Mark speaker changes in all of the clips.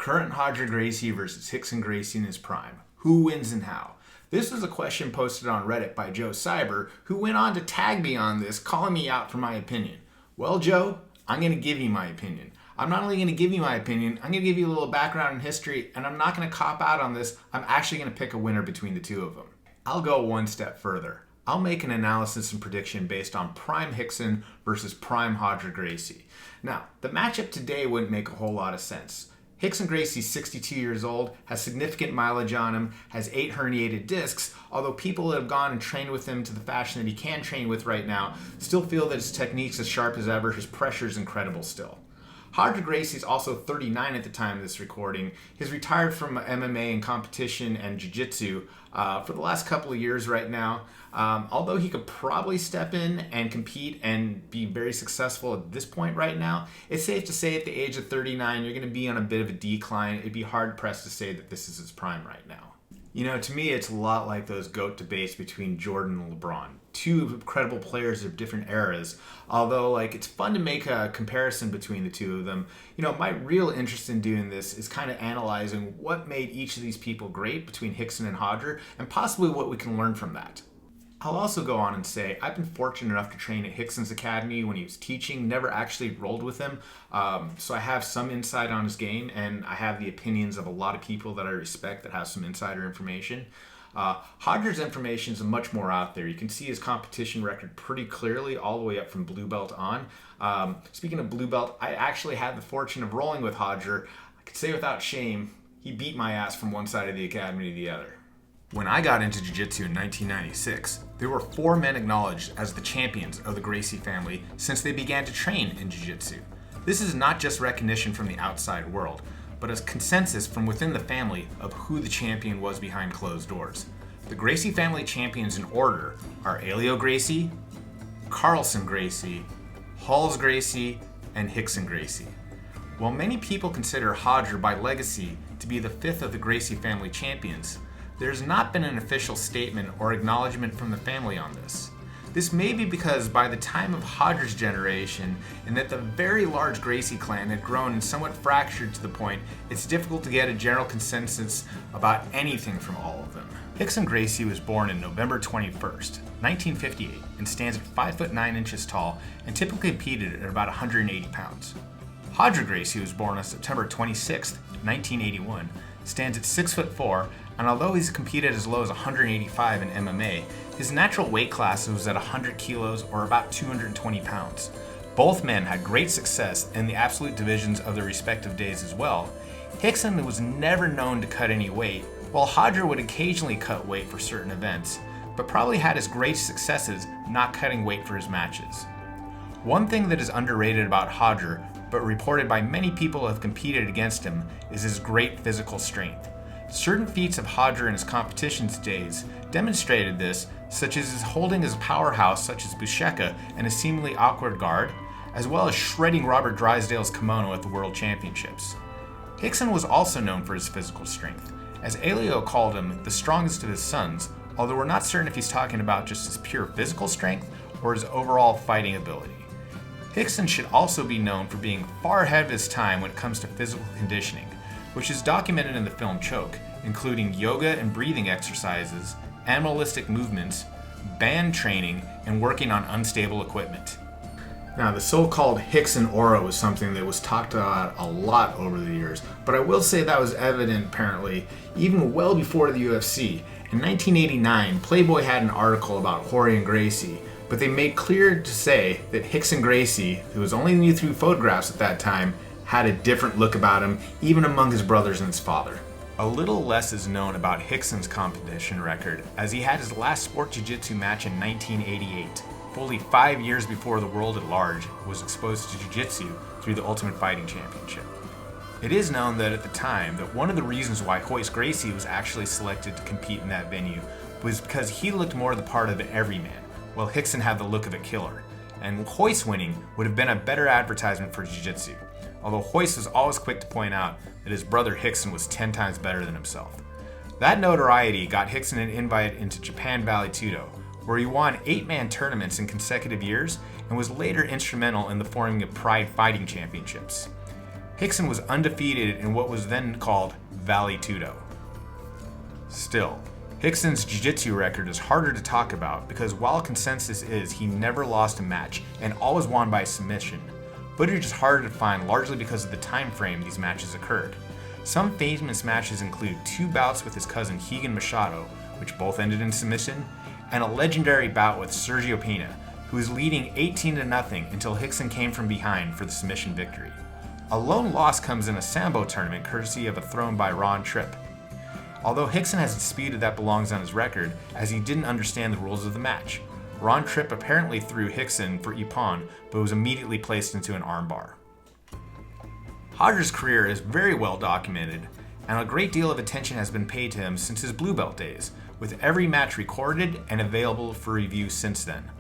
Speaker 1: Current Roger Gracie versus Rickson Gracie in his prime. Who wins and how? This was a question posted on Reddit by Joe Cyber, who went on to tag me on this, calling me out for my opinion. Well, Joe, I'm going to give you my opinion. I'm not only going to give you my opinion, I'm going to give you a little background and history, and I'm not going to cop out on this. I'm actually going to pick a winner between the two of them. I'll go one step further. I'll make an analysis and prediction based on Prime Rickson versus Prime Roger Gracie. Now, the matchup today wouldn't make a whole lot of sense. Rickson Gracie's 62 years old, has significant mileage on him, has 8 herniated discs, although people that have gone and trained with him to the fashion that he can train with right now still feel that his technique's as sharp as ever, his pressure's incredible still. Roger Gracie is also 39 at the time of this recording. He's retired from MMA and competition and jiu-jitsu for the last couple of years right now. Although he could probably step in and compete and be very successful at this point right now, it's safe to say at the age of 39, you're going to be on a bit of a decline. It'd be hard-pressed to say that this is his prime right now. You know, to me, it's a lot like those GOAT debates between Jordan and LeBron. Two incredible players of different eras. Although, it's fun to make a comparison between the two of them. You know, my real interest in doing this is kind of analyzing what made each of these people great between Rickson and Roger, and possibly what we can learn from that. I'll also go on and say I've been fortunate enough to train at Rickson's Academy when he was teaching, never actually rolled with him, so I have some insight on his game, and I have the opinions of a lot of people that I respect that have some insider information. Roger's information is much more out there. You can see his competition record pretty clearly all the way up from blue belt on. Speaking of blue belt, I actually had the fortune of rolling with Roger. I could say without shame, he beat my ass from one side of the academy to the other. When I got into jiu-jitsu in 1996, there were 4 men acknowledged as the champions of the Gracie family since they began to train in jiu-jitsu. This is not just recognition from the outside world, but a consensus from within the family of who the champion was behind closed doors. The Gracie family champions in order are Elio Gracie, Carlson Gracie, Halls Gracie, and Rickson Gracie. While many people consider Roger by legacy to be the 5th of the Gracie family champions, there's not been an official statement or acknowledgement from the family on this. This may be because by the time of Roger's generation, and that the very large Gracie clan had grown and somewhat fractured to the point it's difficult to get a general consensus about anything from all of them. Rickson Gracie was born on November 21st, 1958, and stands at 5 foot 9 inches tall and typically competed at about 180 pounds. Roger Gracie was born on September 26th, 1981, stands at 6 foot 4, and although he's competed as low as 185 in MMA, his natural weight class was at 100 kilos or about 220 pounds. Both men had great success in the absolute divisions of their respective days as well. Rickson was never known to cut any weight, while Roger would occasionally cut weight for certain events, but probably had his greatest successes not cutting weight for his matches. One thing that is underrated about Roger, but reported by many people who have competed against him, is his great physical strength. Certain feats of Roger in his competitions days demonstrated this, such as his holding his powerhouse such as Busheka and a seemingly awkward guard, as well as shredding Robert Drysdale's kimono at the World Championships. Rickson was also known for his physical strength, as Elio called him the strongest of his sons, although we're not certain if he's talking about just his pure physical strength or his overall fighting ability. Rickson should also be known for being far ahead of his time when it comes to physical conditioning, which is documented in the film Choke, including yoga and breathing exercises, animalistic movements, band training, and working on unstable equipment. Now, the so-called Rickson aura was something that was talked about a lot over the years, but I will say that was evident, apparently, even well before the UFC. In 1989, Playboy had an article about Roger Gracie, but they made clear to say that Rickson Gracie, who was only knew through photographs at that time, had a different look about him, even among his brothers and his father. A little less is known about Rickson's competition record, as he had his last sport jiu-jitsu match in 1988, fully 5 years before the world at large was exposed to jiu-jitsu through the Ultimate Fighting Championship. It is known that at the time that one of the reasons why Royce Gracie was actually selected to compete in that venue was because he looked more the part of an everyman, while Rickson had the look of a killer, and Royce winning would have been a better advertisement for jiu-jitsu, although Royce was always quick to point out that his brother Rickson was 10 times better than himself. That notoriety got Rickson an invite into Japan Valley Tudo, where he won 8-man tournaments in consecutive years and was later instrumental in the forming of Pride Fighting Championships. Rickson was undefeated in what was then called Vale Tudo. Still, Rickson's jiu-jitsu record is harder to talk about because while consensus is he never lost a match and always won by submission, footage is harder to find largely because of the time frame these matches occurred. Some famous matches include 2 bouts with his cousin Rigan Machado, which both ended in submission, and a legendary bout with Sergio Pena, who was leading 18-0 until Rickson came from behind for the submission victory. A lone loss comes in a Sambo tournament courtesy of a thrown by Ron Tripp. Although Rickson has disputed that belongs on his record, as he didn't understand the rules of the match. Ron Tripp apparently threw Rickson for Ippon, but was immediately placed into an armbar. Roger's career is very well documented, and a great deal of attention has been paid to him since his blue belt days, with every match recorded and available for review since then.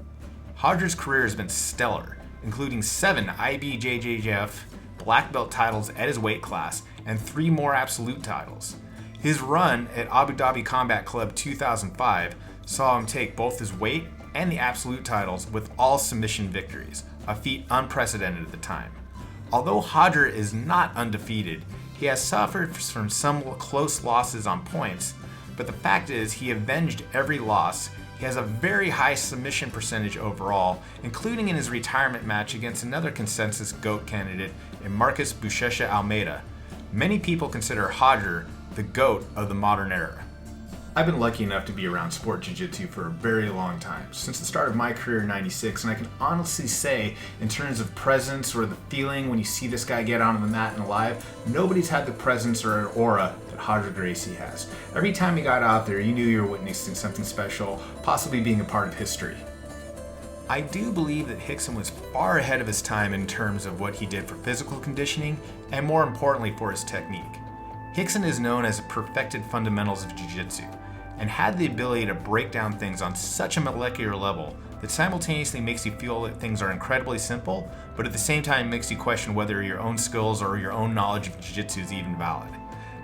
Speaker 1: Roger's career has been stellar, including 7 IBJJF black belt titles at his weight class and 3 more absolute titles. His run at Abu Dhabi Combat Club 2005 saw him take both his weight and the absolute titles with all submission victories, a feat unprecedented at the time. Although Roger is not undefeated, he has suffered from some close losses on points, but the fact is he avenged every loss. He has a very high submission percentage overall, including in his retirement match against another consensus GOAT candidate in Marcus Buchecha Almeida. Many people consider Roger the GOAT of the modern era. I've been lucky enough to be around sport jiu-jitsu for a very long time, since the start of my career in '96, and I can honestly say, in terms of presence or the feeling when you see this guy get onto the mat and alive, nobody's had the presence or aura that Roger Gracie has. Every time he got out there, you knew you were witnessing something special, possibly being a part of history. I do believe that Rickson was far ahead of his time in terms of what he did for physical conditioning, and more importantly for his technique. Rickson is known as a perfected fundamentals of jiu-jitsu, and had the ability to break down things on such a molecular level that simultaneously makes you feel that things are incredibly simple, but at the same time makes you question whether your own skills or your own knowledge of jiu-jitsu is even valid.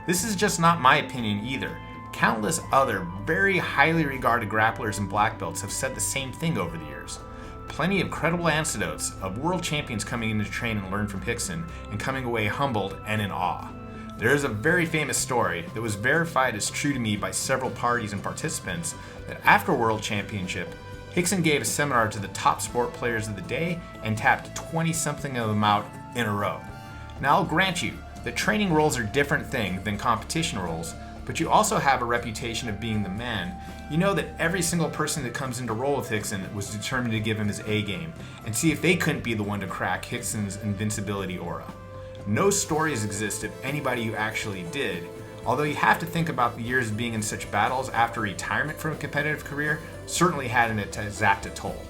Speaker 1: This is just not my opinion either. Countless other very highly regarded grapplers and black belts have said the same thing over the years. Plenty of credible anecdotes of world champions coming in to train and learn from Rickson and coming away humbled and in awe. There is a very famous story that was verified as true to me by several parties and participants that after World Championship, Rickson gave a seminar to the top sport players of the day and tapped 20-something of them out in a row. Now I'll grant you that training roles are a different thing than competition roles, but you also have a reputation of being the man. You know that every single person that comes into roll with Rickson was determined to give him his A game and see if they couldn't be the one to crack Rickson's invincibility aura. No stories exist of anybody who actually did, although you have to think about the years of being in such battles after retirement from a competitive career certainly had an exact a toll.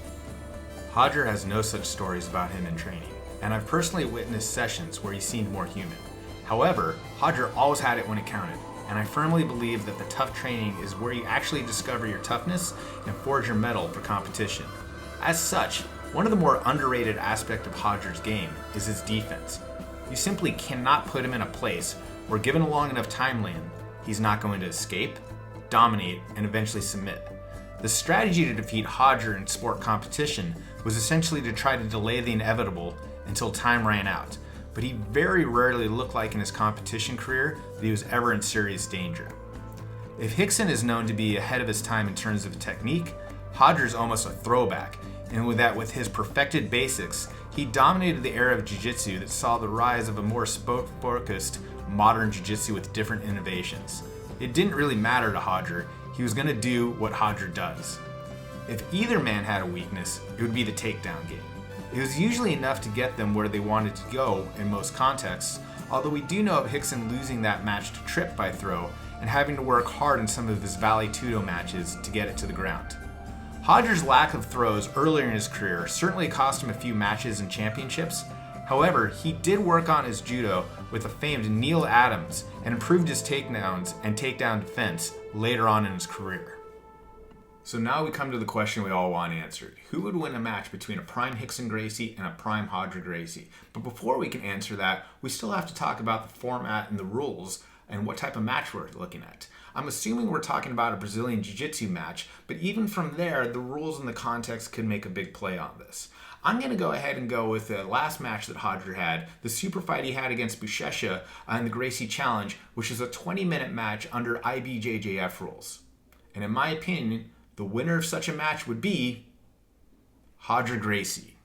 Speaker 1: Roger has no such stories about him in training, and I've personally witnessed sessions where he seemed more human. However, Roger always had it when it counted, and I firmly believe that the tough training is where you actually discover your toughness and forge your mettle for competition. As such, one of the more underrated aspects of Roger's game is his defense. You simply cannot put him in a place where, given a long enough timeline, he's not going to escape, dominate, and eventually submit. The strategy to defeat Roger in sport competition was essentially to try to delay the inevitable until time ran out, but he very rarely looked like in his competition career that he was ever in serious danger. If Rickson is known to be ahead of his time in terms of technique, Roger is almost a throwback, and with his perfected basics, he dominated the era of jiu-jitsu that saw the rise of a more sport-focused modern jiu-jitsu with different innovations. It didn't really matter to Roger, he was going to do what Roger does. If either man had a weakness, it would be the takedown game. It was usually enough to get them where they wanted to go in most contexts, although we do know of Rickson losing that match to Tripp by throw and having to work hard in some of his Vale Tudo matches to get it to the ground. Roger's lack of throws earlier in his career certainly cost him a few matches and championships. However, he did work on his judo with the famed Neil Adams and improved his takedowns and takedown defense later on in his career. So now we come to the question we all want answered. Who would win a match between a prime Rickson Gracie and a prime Roger Gracie? But before we can answer that, we still have to talk about the format and the rules and what type of match we're looking at. I'm assuming we're talking about a Brazilian Jiu-Jitsu match, but even from there, the rules and the context could make a big play on this. I'm going to go ahead and go with the last match that Roger had, the super fight he had against Buchecha in the Gracie Challenge, which is a 20-minute match under IBJJF rules. And in my opinion, the winner of such a match would be Roger Gracie.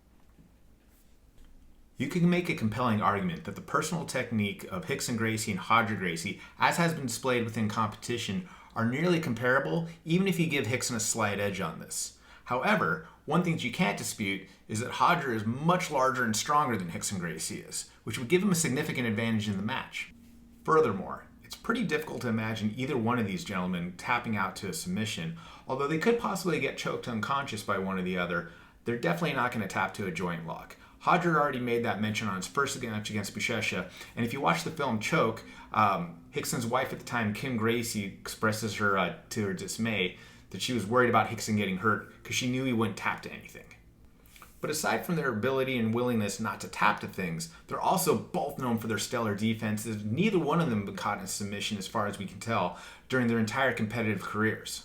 Speaker 1: You can make a compelling argument that the personal technique of Rickson Gracie and Roger Gracie, as has been displayed within competition, are nearly comparable, even if you give Rickson a slight edge on this. However, one thing that you can't dispute is that Roger is much larger and stronger than Rickson Gracie is, which would give him a significant advantage in the match. Furthermore, it's pretty difficult to imagine either one of these gentlemen tapping out to a submission. Although they could possibly get choked unconscious by one or the other, they're definitely not going to tap to a joint lock. Roger already made that mention on his first match against Buchecha, and if you watch the film Choke, Rickson's wife at the time, Kim Gracie, expresses her to her dismay that she was worried about Rickson getting hurt because she knew he wouldn't tap to anything. But aside from their ability and willingness not to tap to things, they're also both known for their stellar defenses. Neither one of them been caught in a submission, as far as we can tell, during their entire competitive careers.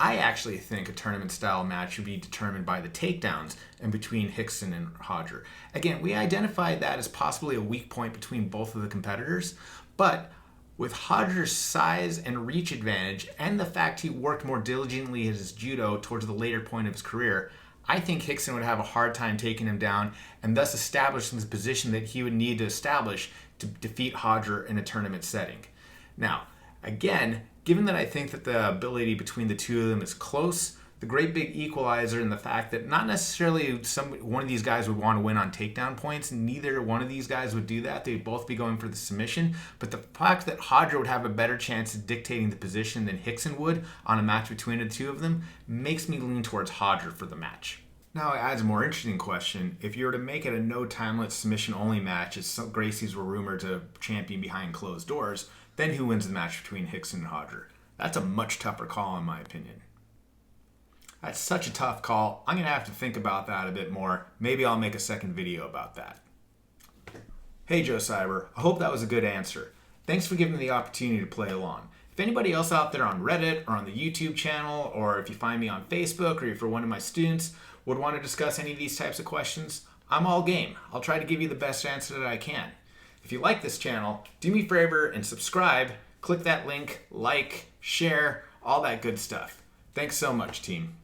Speaker 1: I actually think a tournament-style match should be determined by the takedowns in between Rickson and Roger. Again, we identified that as possibly a weak point between both of the competitors, but with Roger's size and reach advantage and the fact he worked more diligently at his judo towards the later point of his career, I think Rickson would have a hard time taking him down and thus establishing the position that he would need to establish to defeat Roger in a tournament setting. Now, again, given that I think that the ability between the two of them is close, the great big equalizer in the fact that not necessarily one of these guys would want to win on takedown points, neither one of these guys would do that. They'd both be going for the submission, but the fact that Roger would have a better chance of dictating the position than Rickson would on a match between the two of them makes me lean towards Roger for the match. Now it adds a more interesting question. If you were to make it a no time limit submission only match, as some Gracies were rumored to champion behind closed doors, then who wins the match between Rickson and Roger? That's a much tougher call in my opinion. That's such a tough call. I'm going to have to think about that a bit more. Maybe I'll make a second video about that. Hey Joe Cyber, I hope that was a good answer. Thanks for giving me the opportunity to play along. If anybody else out there on Reddit or on the YouTube channel, or if you find me on Facebook, or if you're one of my students, would want to discuss any of these types of questions, I'm all game. I'll try to give you the best answer that I can. If you like this channel, do me a favor and subscribe. Click that link, like, share, all that good stuff. Thanks so much, team.